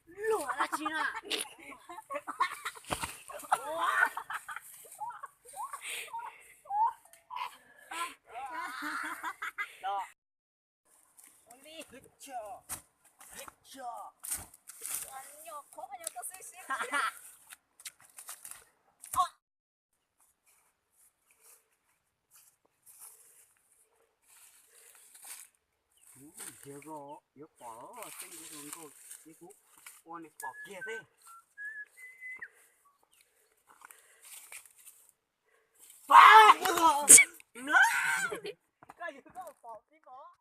lùa là chi à đó đi hết chưa 아니요, 거만요 또 쓸시. 저거 여보 생기는 거 이거 오늘 꼭 해야 돼. 아! 이거 나! 그러니까 이거 bỏ đi bỏ.